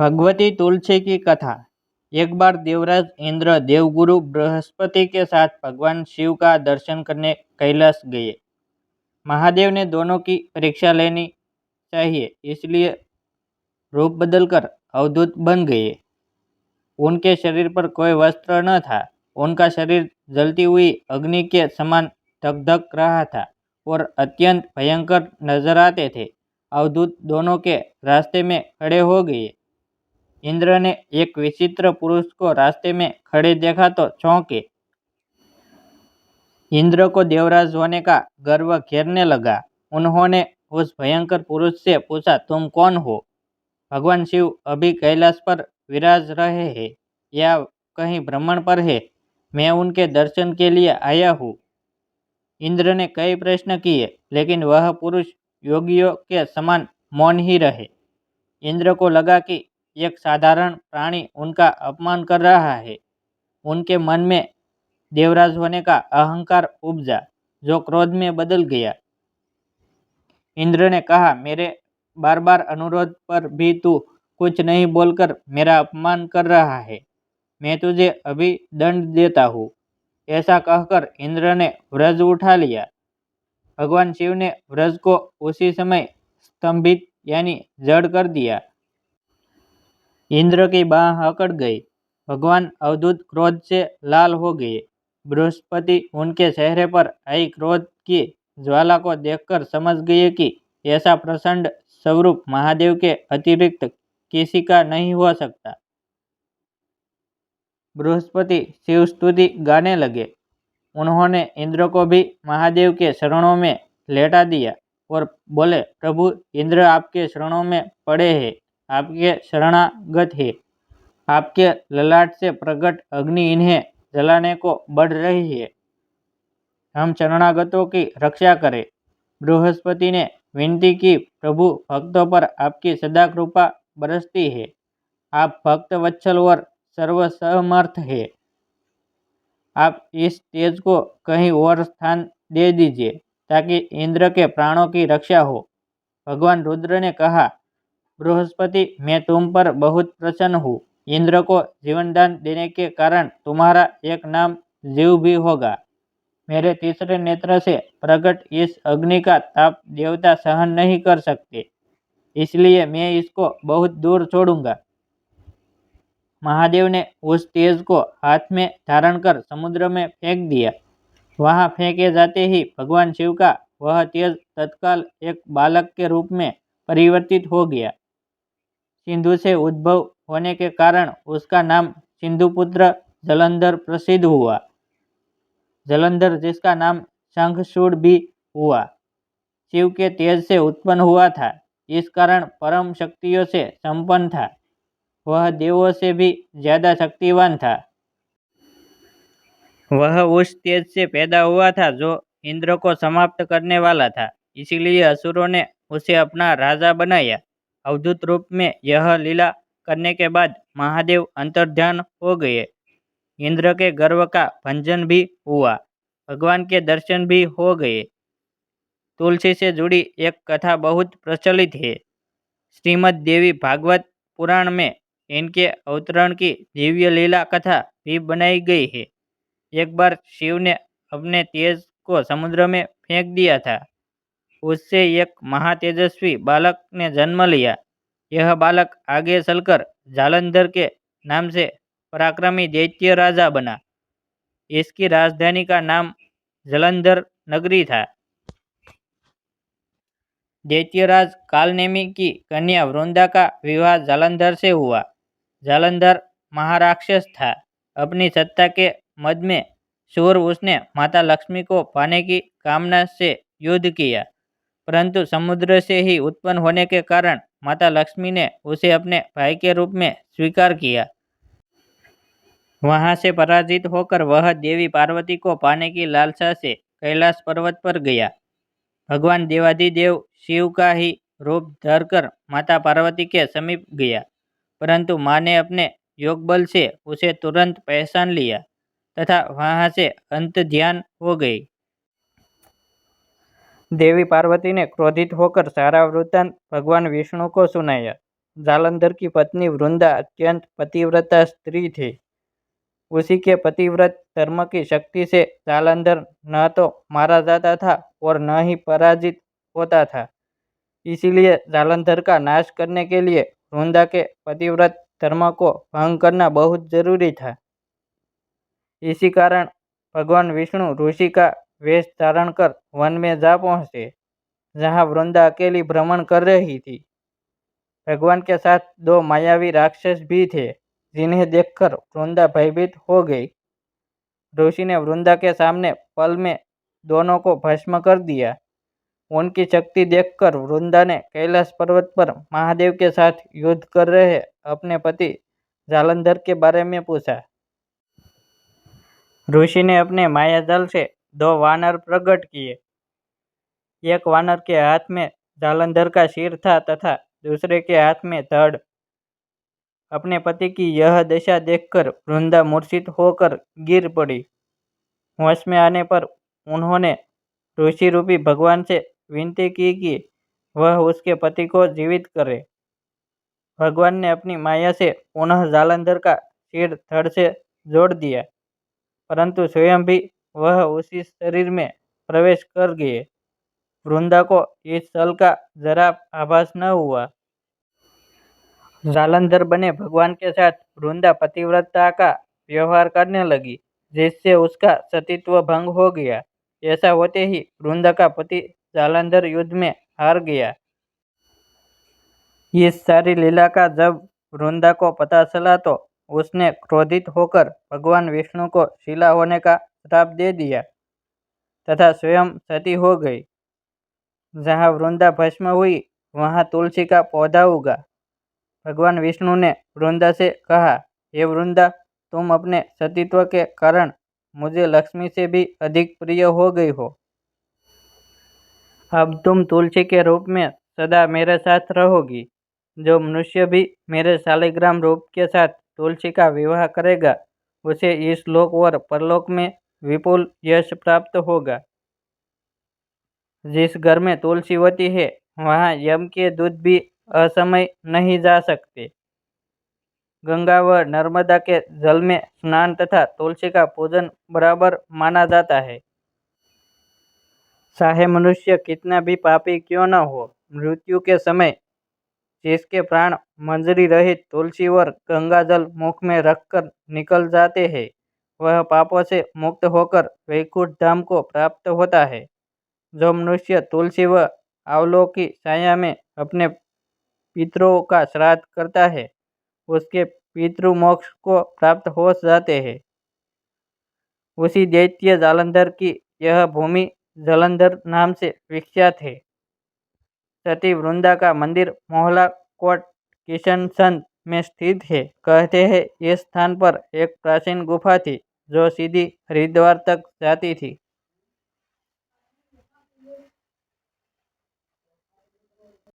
भगवती तुलसी की कथा। एक बार देवराज इंद्र देवगुरु बृहस्पति के साथ भगवान शिव का दर्शन करने कैलाश गए। महादेव ने दोनों की परीक्षा लेनी चाहिए, इसलिए रूप बदलकर अवधूत बन गए। उनके शरीर पर कोई वस्त्र न था। उनका शरीर जलती हुई अग्नि के समान धक रहा था और अत्यंत भयंकर नजर आते थे। अवधूत दोनों के रास्ते में खड़े हो गए। इंद्र ने एक विचित्र पुरुष को रास्ते में खड़े देखा तो चौंके। इंद्र को देवराज होने का गर्व घेरने लगा। उन्होंने उस भयंकर पुरुष से पूछा, तुम कौन हो? भगवान शिव अभी कैलाश पर विराज रहे हैं या कहीं भ्रमण पर है? मैं उनके दर्शन के लिए आया हूँ। इंद्र ने कई प्रश्न किए, लेकिन वह पुरुष योगियों के समान मौन ही रहे। इंद्र को लगा कि एक साधारण प्राणी उनका अपमान कर रहा है। उनके मन में देवराज होने का अहंकार उपजा, जो क्रोध में बदल गया। इंद्र ने कहा, मेरे बार बार अनुरोध पर भी तू कुछ नहीं बोलकर मेरा अपमान कर रहा है। मैं तुझे अभी दंड देता हूँ। ऐसा कहकर इंद्र ने व्रज उठा लिया। भगवान शिव ने व्रज को उसी समय स्तंभित यानी जड़ कर दिया। इंद्र की बाह अकड़ गई। भगवान अवधूत क्रोध से लाल हो गए। बृहस्पति उनके चेहरे पर आई क्रोध की ज्वाला को देखकर समझ गए कि ऐसा प्रचंड स्वरूप महादेव के अतिरिक्त किसी का नहीं हो सकता। बृहस्पति शिव स्तुति गाने लगे। उन्होंने इंद्र को भी महादेव के शरणों में लेटा दिया और बोले, प्रभु इंद्र आपके शरणों में पड़े हैं, आपके शरणागत है। आपके ललाट से प्रकट अग्नि इन्हें जलाने को बढ़ रही है। हम शरणागतों की रक्षा करें। बृहस्पति ने विनती की, प्रभु भक्तों पर आपकी सदा कृपा बरसती है। आप भक्त वत्सल और सर्वसमर्थ है। आप इस तेज को कहीं और स्थान दे दीजिए ताकि इंद्र के प्राणों की रक्षा हो। भगवान रुद्र ने कहा, बृहस्पति मैं तुम पर बहुत प्रसन्न हूँ। इंद्र को जीवनदान देने के कारण तुम्हारा एक नाम जीव भी होगा। मेरे तीसरे नेत्र से प्रकट इस अग्नि का ताप देवता सहन नहीं कर सकते, इसलिए मैं इसको बहुत दूर छोड़ूंगा। महादेव ने उस तेज को हाथ में धारण कर समुद्र में फेंक दिया। वहां फेंके जाते ही भगवान शिव का वह तेज तत्काल एक बालक के रूप में परिवर्तित हो गया। सिंधु से उद्भव होने के कारण उसका नाम सिंधुपुत्र जलंधर प्रसिद्ध हुआ। जलंधर जिसका नाम शंखचूड़ भी हुआ, शिव के तेज से उत्पन्न हुआ था। इस कारण परम शक्तियों से संपन्न था। वह देवों से भी ज्यादा शक्तिवान था। वह उस तेज से पैदा हुआ था जो इंद्र को समाप्त करने वाला था। इसीलिए असुरों ने उसे अपना राजा बनाया। अवधूत रूप में यह लीला करने के बाद महादेव अंतर्ध्यान हो गए। इंद्र के गर्व का भंजन भी हुआ। भगवान के दर्शन भी हो गए। तुलसी से जुड़ी एक कथा बहुत प्रचलित है। श्रीमद् देवी भागवत पुराण में इनके अवतरण की दिव्य लीला कथा भी बनाई गई है। एक बार शिव ने अपने तेज को समुद्र में फेंक दिया था। उससे एक महातेजस्वी बालक ने जन्म लिया। यह बालक आगे चलकर जालंधर के नाम से पराक्रमी दैत्य राजा बना। इसकी राजधानी का नाम जालंधर नगरी था। दैत्यराज कालनेमी की कन्या वृंदा का विवाह जालंधर से हुआ। जालंधर महाराक्षस था। अपनी सत्ता के मद में शूर उसने माता लक्ष्मी को पाने की कामना से युद्ध किया, परंतु समुद्र से ही उत्पन्न होने के कारण माता लक्ष्मी ने उसे अपने भाई के रूप में स्वीकार किया। वहां से पराजित होकर वह देवी पार्वती को पाने की लालसा से कैलाश पर्वत पर गया। भगवान देवाधिदेव शिव का ही रूप धरकर माता पार्वती के समीप गया, परंतु माँ ने अपने योग बल से उसे तुरंत पहचान लिया तथा वहां से अंत ध्यान हो गई। देवी पार्वती ने क्रोधित होकर सारा वृत्तांत भगवान विष्णु को सुनाया। जालंधर की पत्नी वृंदा अत्यंत पतिव्रता स्त्री थी। उसी के पतिव्रत धर्म की शक्ति से जालंधर न तो मारा जाता था और न ही पराजित होता था। इसीलिए जालंधर का नाश करने के लिए वृंदा के पतिव्रत धर्म को भंग करना बहुत जरूरी था। इसी कारण भगवान विष्णु ऋषि का वेश धारण कर वन में जा पहुंचे, जहां वृंदा अकेली भ्रमण कर रही थी। भगवान के साथ दो मायावी राक्षस भी थे, जिन्हें देखकर वृंदा भयभीत हो गई। ऋषि ने वृंदा के सामने पल में दोनों को भस्म कर दिया। उनकी शक्ति देखकर वृंदा ने कैलाश पर्वत पर महादेव के साथ युद्ध कर रहे अपने पति जालंधर के बारे में पूछा। ऋषि ने अपने मायाजाल से दो वानर प्रकट किए। एक वानर के हाथ में जालंधर का सिर था तथा दूसरे के हाथ में धड़। अपने पति की यह दशा देखकर वृंदा मूर्छित होकर गिर पड़ी। होश में आने पर उन्होंने ऋषि रूपी भगवान से विनती की कि वह उसके पति को जीवित करे। भगवान ने अपनी माया से पुनः जालंधर का सिर धड़ से जोड़ दिया, परंतु स्वयं भी वह उसी शरीर में प्रवेश कर गए। वृंदा को इस छल का जरा आभास न हुआ। जालंधर बने भगवान के साथ वृंदा पतिव्रता का व्यवहार करने लगी, जिससे उसका सतीत्व भंग हो गया। ऐसा होते ही वृंदा का पति जालंधर युद्ध में हार गया। इस सारी लीला का जब वृंदा को पता चला तो उसने क्रोधित होकर भगवान विष्णु को शिला होने का श्राप दे दिया तथा स्वयं सती हो गई। जहाँ वृंदा भस्म हुई वहाँ तुलसी का पौधा उगा। भगवान विष्णु ने वृंदा से कहा, हे वृंदा, तुम अपने सतीत्व के कारण मुझे लक्ष्मी से भी अधिक प्रिय हो गई हो। अब तुम तुलसी के रूप में सदा मेरे साथ रहोगी। जो मनुष्य भी मेरे शालिग्राम रूप के साथ तुलसी का विवाह करेगा, उसे इस लोक और परलोक में विपुल यश प्राप्त होगा। जिस घर में तुलसी होती है, वहाँ यम के दूत भी असमय नहीं जा सकते। गंगा व नर्मदा के जल में स्नान तथा तुलसी का पूजन बराबर माना जाता है। चाहे मनुष्य कितना भी पापी क्यों न हो, मृत्यु के समय जिसके प्राण मंजरी रहित तुलसी और गंगा जल मुख में रखकर निकल जाते हैं, वह पापों से मुक्त होकर वैकुंठ धाम को प्राप्त होता है। जो मनुष्य तुलसी व आंवलों की छाया में अपने पितरों का श्राद्ध करता है, उसके पितृ मोक्ष को प्राप्त हो जाते हैं। उसी दैत्य जालंधर की यह भूमि जालंधर नाम से विख्यात है। सती वृंदा का मंदिर मोहला कोट किशनगंज में स्थित है। कहते हैं इस स्थान पर एक प्राचीन गुफा थी जो सीधी हरिद्वार तक जाती थी।